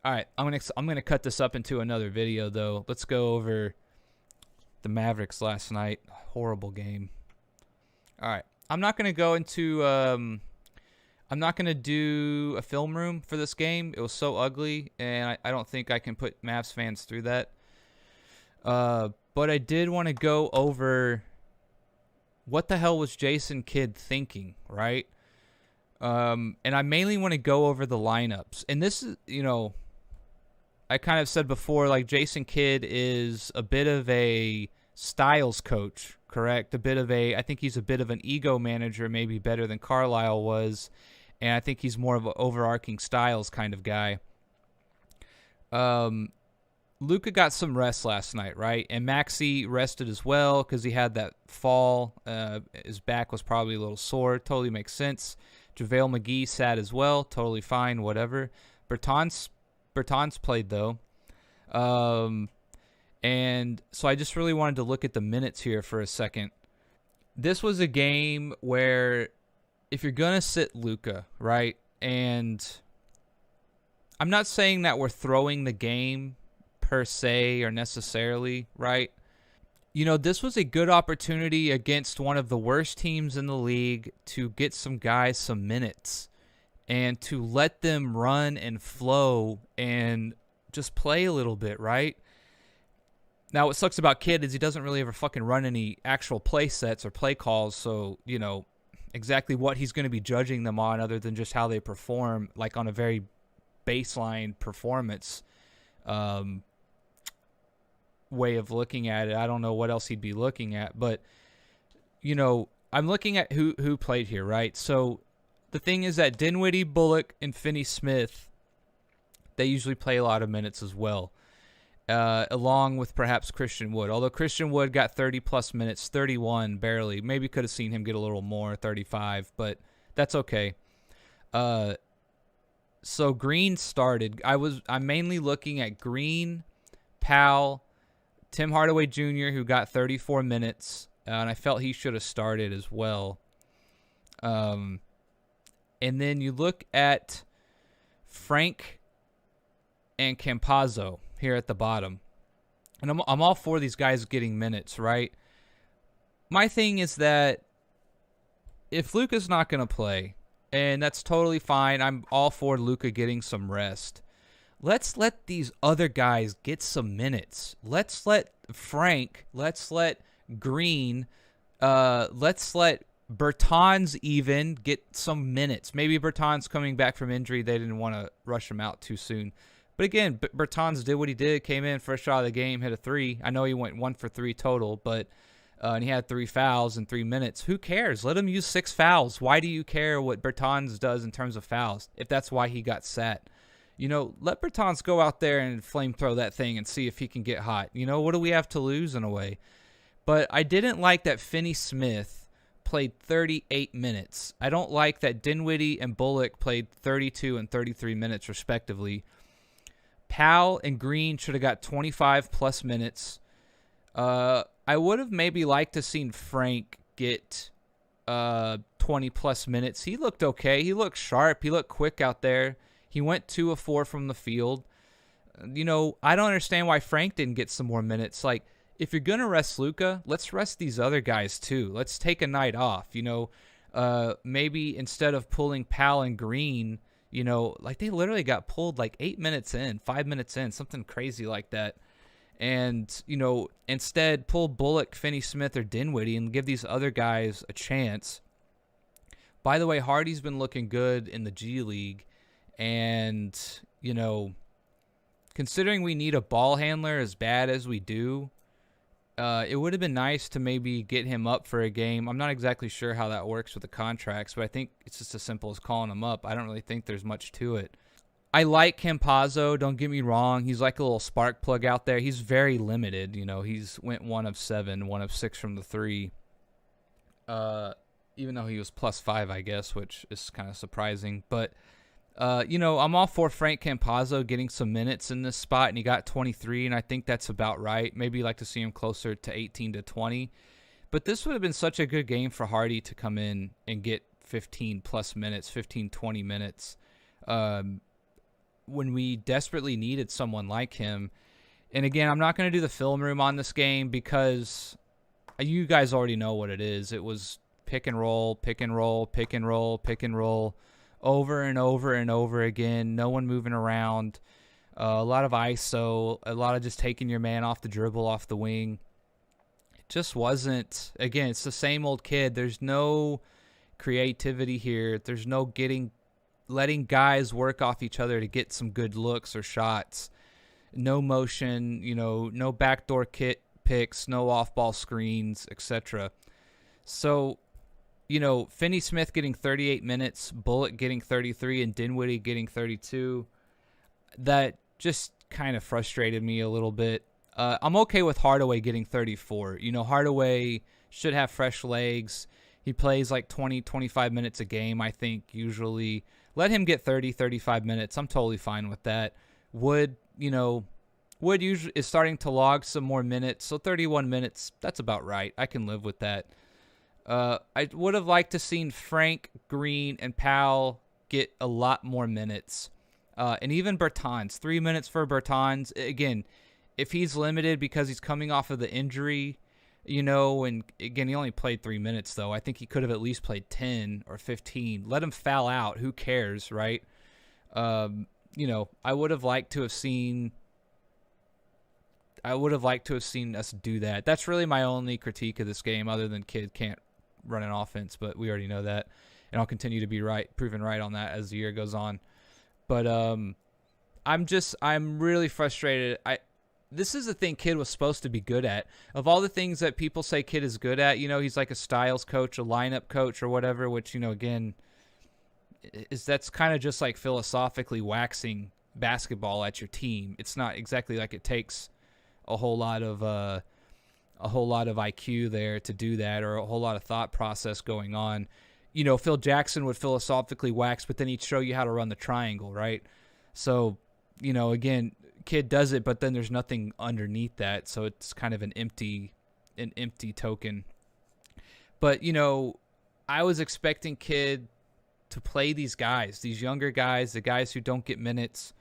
All right, I'm gonna cut this up into another video though. Let's go over the Mavericks last night. Horrible game. All right, I'm not gonna go into. I'm not gonna do a film room for this game. It was so ugly, and I don't think I can put Mavs fans through that. But I did want to go over what the hell was Jason Kidd thinking, right? And I mainly want to go over the lineups. And this is, I kind of said before, like Jason Kidd is a bit of a styles coach, correct? I think he's a bit of an ego manager, maybe better than Carlisle was. And I think he's more of an overarching styles kind of guy. Luka got some rest last night, right? And Maxey rested as well because he had that fall. His back was probably a little sore. Totally makes sense. JaVale McGee sat as well. Totally fine, whatever. Bertans played, though. And so I just really wanted to look at the minutes here for a second. This was a game where if you're going to sit Luka, right? And I'm not saying that we're throwing the game per se or necessarily, right? This was a good opportunity against one of the worst teams in the league to get some guys some minutes and to let them run and flow and just play a little bit, right? Now, what sucks about Kidd is he doesn't really ever fucking run any actual play sets or play calls, so, exactly what he's going to be judging them on other than just how they perform, like on a very baseline performance way of looking at it. I don't know what else he'd be looking at, but I'm looking at who played here, right? So the thing is that Dinwiddie, Bullock, and Finney Smith, they usually play a lot of minutes as well, along with perhaps Christian Wood. Although Christian Wood got 30-plus minutes, 31 barely. Maybe could have seen him get a little more, 35, but that's okay. So Green started. I'm mainly looking at Green, Powell, Tim Hardaway Jr., who got 34 minutes, and I felt he should have started as well. And then you look at Frank and Campazzo here at the bottom. And I'm all for these guys getting minutes, right? My thing is that if Luka's not going to play, and that's totally fine, I'm all for Luka getting some rest. Let's let these other guys get some minutes. Let's let Frank, let's let Green, let's let Bertans even get some minutes. Maybe Bertans coming back from injury. They didn't want to rush him out too soon. But again, Bertans did what he did, came in, first shot of the game, hit a three. I know he went 1 for 3 total, but and he had 3 fouls in 3 minutes. Who cares? Let him use 6 fouls. Why do you care what Bertans does in terms of fouls if that's why he got sat? Let Bertans go out there and flamethrow that thing and see if he can get hot. What do we have to lose in a way? But I didn't like that Finney Smith played 38 minutes. I don't like that Dinwiddie and Bullock played 32 and 33 minutes respectively. Powell and Green should have got 25-plus minutes. I would have maybe liked to seen Frank get 20-plus minutes. He looked okay. He looked sharp. He looked quick out there. He went 2 of 4 from the field. I don't understand why Frank didn't get some more minutes. Like, if you're going to rest Luka, let's rest these other guys too. Let's take a night off. Maybe instead of pulling Powell and Green, like they literally got pulled like 8 minutes in, 5 minutes in, something crazy like that. And, instead pull Bullock, Finney Smith, or Dinwiddie and give these other guys a chance. By the way, Hardy's been looking good in the G League. And, considering we need a ball handler as bad as we do, it would have been nice to maybe get him up for a game. I'm not exactly sure how that works with the contracts, but I think it's just as simple as calling him up. I don't really think there's much to it. I like Campazzo, don't get me wrong. He's like a little spark plug out there. He's very limited. He's went 1 of 7, 1 of 6 from the 3. Even though he was +5, I guess, which is kind of surprising. But I'm all for Frank Campazzo getting some minutes in this spot, and he got 23, and I think that's about right. Maybe like to see him closer to 18 to 20. But this would have been such a good game for Hardy to come in and get 15-plus minutes, 15, 20 minutes. when we desperately needed someone like him. And again, I'm not going to do the film room on this game because you guys already know what it is. It was pick and roll, pick and roll, pick and roll, pick and roll, over and over and over again. No one moving around. A lot of ISO, a lot of just taking your man off the dribble, off the wing. It just wasn't, again, it's the same old kid. There's no creativity here. There's no letting guys work off each other to get some good looks or shots. No motion, no backdoor picks, no off-ball screens, etc. So, Finney Smith getting 38 minutes, Bullock getting 33, and Dinwiddie getting 32. That just kind of frustrated me a little bit. I'm okay with Hardaway getting 34. Hardaway should have fresh legs. He plays like 20, 25 minutes a game, I think, usually. Let him get 30, 35 minutes. I'm totally fine with that. Wood usually is starting to log some more minutes, so 31 minutes, that's about right. I can live with that. I would have liked to seen Frank, Green, and Powell get a lot more minutes. And even Bertans, 3 minutes for Bertans. Again, if he's limited because he's coming off of the injury, and again, he only played 3 minutes, though. I think he could have at least played 10 or 15. Let him foul out. Who cares, right? I would have liked to have seen us do that. That's really my only critique of this game, other than kid can't run an offense, but we already know that. And I'll continue to be proven right on that as the year goes on. But I'm really frustrated. This is the thing Kid was supposed to be good at. Of all the things that people say Kid is good at, he's like a styles coach, a lineup coach, or whatever, which, again, that's kind of just like philosophically waxing basketball at your team. It's not exactly like it takes a whole lot of IQ there to do that, or a whole lot of thought process going on. Phil Jackson would philosophically wax, but then he'd show you how to run the triangle, right? So, again, Kid does it, but then there's nothing underneath that, so it's kind of an empty token. But, I was expecting Kid to play these guys, these younger guys, the guys who don't get minutes,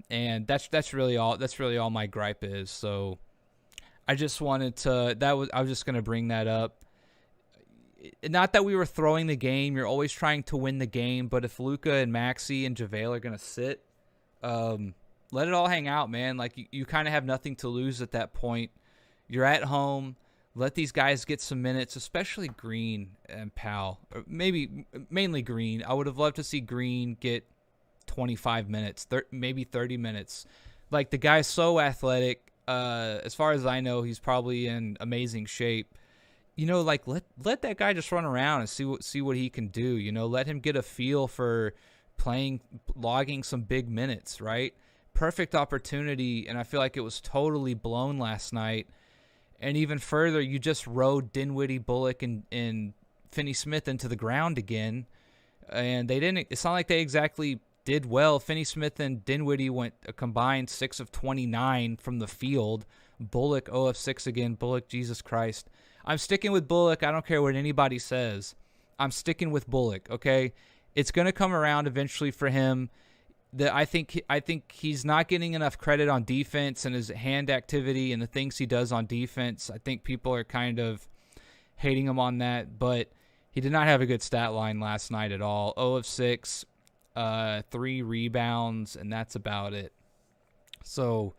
and that's really all my gripe is. So I just wanted to I was just going to bring that up. Not that we were throwing the game. You're always trying to win the game, but if Luka and Maxey and JaVale are going to sit, let it all hang out, man. Like, you kind of have nothing to lose at that point. You're at home. Let these guys get some minutes, especially Green and Powell. Or mainly Green. I would have loved to see Green get 25 minutes, maybe 30 minutes. Like, the guy's so athletic. As far as I know, he's probably in amazing shape. Let that guy just run around and see what he can do. Let him get a feel for logging some big minutes, right? Perfect opportunity, and I feel like it was totally blown last night. And even further, you just rode Dinwiddie, Bullock, and Finney Smith into the ground again. And they didn't. It's not like they exactly did well. Finney Smith and Dinwiddie went a combined 6 of 29 from the field. Bullock 0 of 6 again. Bullock, Jesus Christ. I'm sticking with Bullock. I don't care what anybody says. I'm sticking with Bullock, okay? It's going to come around eventually for him. I think he's not getting enough credit on defense and his hand activity and the things he does on defense. I think people are kind of hating him on that, but he did not have a good stat line last night at all. 0 of 6, 3 rebounds, and that's about it. So,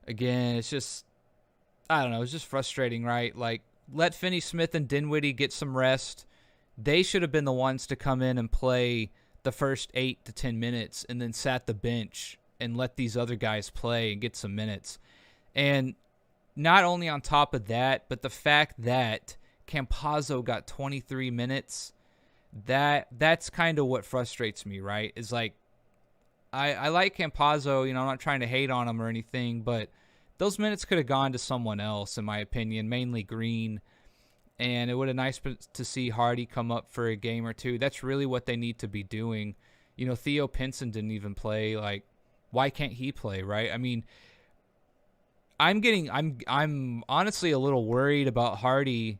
again, it's just, I don't know, it's just frustrating, right? Like, let Finney Smith and Dinwiddie get some rest. They should have been the ones to come in and play the first 8 to 10 minutes and then sat the bench and let these other guys play and get some minutes. And not only on top of that, but the fact that Campazzo got 23 minutes, that's kind of what frustrates me, right? Is like, I like Campazzo, I'm not trying to hate on him or anything, but those minutes could have gone to someone else, in my opinion, mainly Green. And it would have been nice to see Hardy come up for a game or two. That's really what they need to be doing. Theo Pinson didn't even play. Like, why can't he play, right? I mean, I'm honestly a little worried about Hardy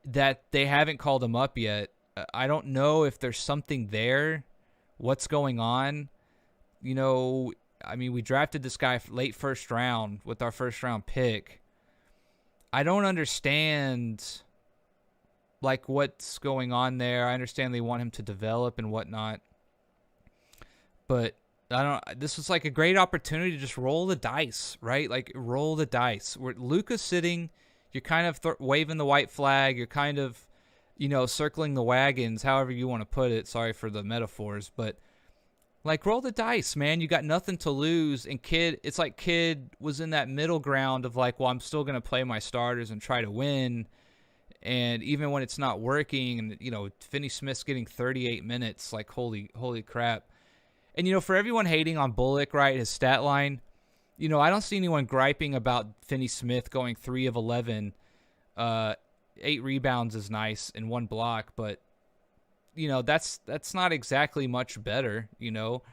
that they haven't called him up yet. I don't know if there's something there, what's going on. you know, I mean, we drafted this guy late first round with our first round pick. I don't understand like what's going on there. I understand they want him to develop and whatnot, but I don't. This was like a great opportunity to just roll the dice, right? Like roll the dice. Where Luka's sitting, you're kind of waving the white flag. You're kind of, you know, circling the wagons, however you want to put it. Sorry for the metaphors, but like roll the dice, man. You got nothing to lose. And Kid, it's like Kid was in that middle ground of like, well, I'm still gonna play my starters and try to win. And even when it's not working, and you know, Finney Smith's getting 38 minutes, like holy crap. And you know, for everyone hating on Bullock, right, his stat line, you know, I don't see anyone griping about Finney Smith going 3 of 11. 8 rebounds is nice and 1 block, but you know, that's not exactly much better, you know.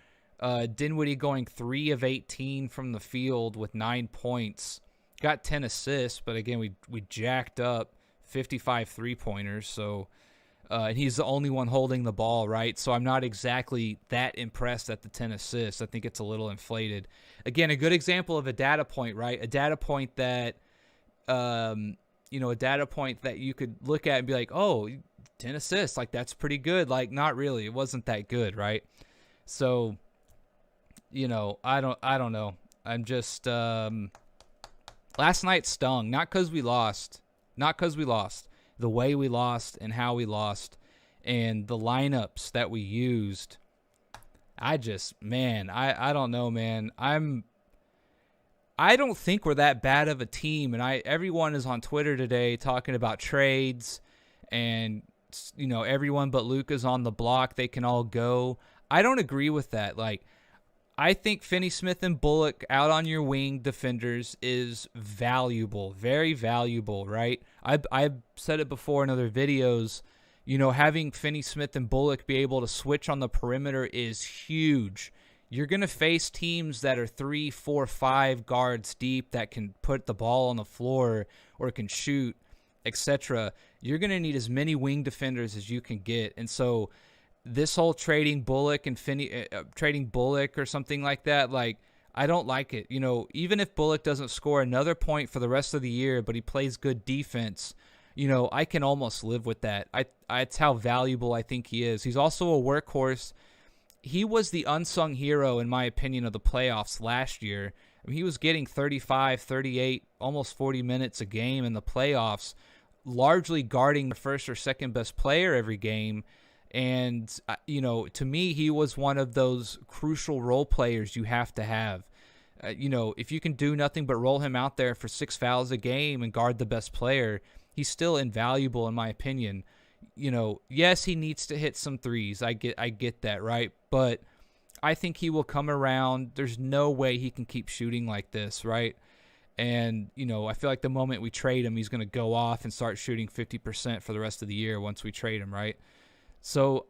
Dinwiddie going 3 of 18 from the field with 9 points. Got 10 assists, but again, we jacked up 55 three-pointers, so and he's the only one holding the ball, right? So I'm not exactly that impressed at the 10 assists. I think it's a little inflated. Again, a good example of a data point, right? A data point that, you know, a data point that you could look at and be like, oh, 10 assists, like that's pretty good. Like, not really. It wasn't that good, right? So, you know, I don't know. I'm just last night stung, not because we lost. The way we lost and how we lost and the lineups that we used. I don't know, man. I don't think we're that bad of a team, and everyone is on Twitter today talking about trades, and you know, everyone but Luka's on the block. They can all go. I don't agree with that. Like, I think Finney Smith and Bullock out on your wing defenders is valuable, very valuable, right? I've said it before in other videos. You know, having Finney Smith and Bullock be able to switch on the perimeter is huge. You're going to face teams that are 3, 4, 5 guards deep that can put the ball on the floor or can shoot, etc. You're going to need as many wing defenders as you can get. And so this whole trading Bullock and trading Bullock or something like that, like, I don't like it. You know, even if Bullock doesn't score another point for the rest of the year, but he plays good defense, you know, I can almost live with that. It's how valuable I think he is. He's also a workhorse. He was the unsung hero, in my opinion, of the playoffs last year. I mean, he was getting 35, 38, almost 40 minutes a game in the playoffs, largely guarding the first or second best player every game. And, you know, to me, he was one of those crucial role players you have to have. You know, if you can do nothing but roll him out there for 6 fouls a game and guard the best player, he's still invaluable, in my opinion. You know, yes, he needs to hit some threes. I get that, right? But I think he will come around. There's no way he can keep shooting like this, right? And, you know, I feel like the moment we trade him, he's going to go off and start shooting 50% for the rest of the year once we trade him, right? So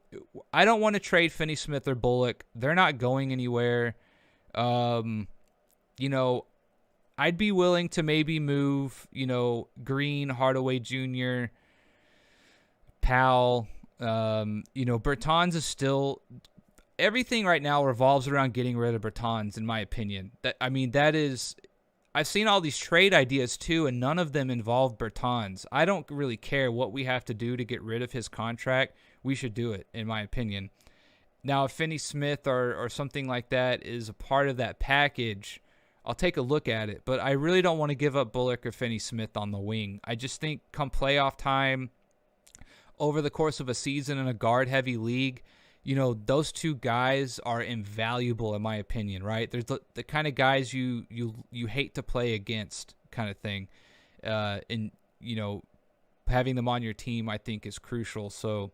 I don't want to trade Finney Smith or Bullock. They're not going anywhere. You know, I'd be willing to maybe move, you know, Green, Hardaway Jr., Powell. You know, Bertans is still... Everything right now revolves around getting rid of Bertans, in my opinion. That is... I've seen all these trade ideas too, and none of them involve Bertans. I don't really care what we have to do to get rid of his contract. We should do it, in my opinion. Now, if Finney Smith or something like that is a part of that package, I'll take a look at it. But I really don't want to give up Bullock or Finney Smith on the wing. I just think come playoff time, over the course of a season in a guard-heavy league, you know, those two guys are invaluable, in my opinion, right? There's the kind of guys you hate to play against, kind of thing. And, you know, having them on your team, I think, is crucial. So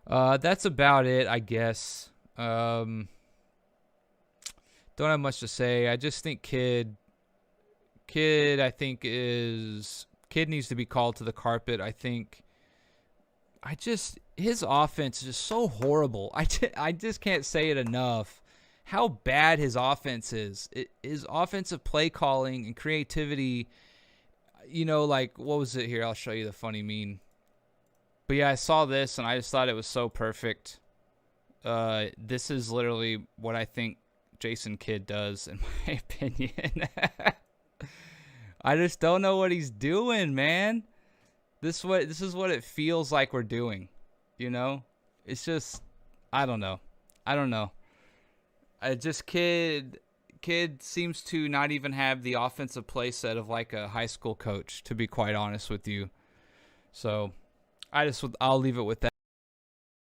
that's about it, I guess. Don't have much to say. I just think Kid needs to be called to the carpet. His offense is just so horrible. I just can't say it enough how bad his offense is. His offensive play calling and creativity, you know, like, what was it here? I'll show you the funny meme. But yeah, I saw this and I just thought it was so perfect. This is literally what I think Jason Kidd does, in my opinion. I just don't know what he's doing, man. This is what it feels like we're doing. You know? It's just, I don't know. I just Kidd seems to not even have the offensive play set of like a high school coach, to be quite honest with you. So I'll leave it with that.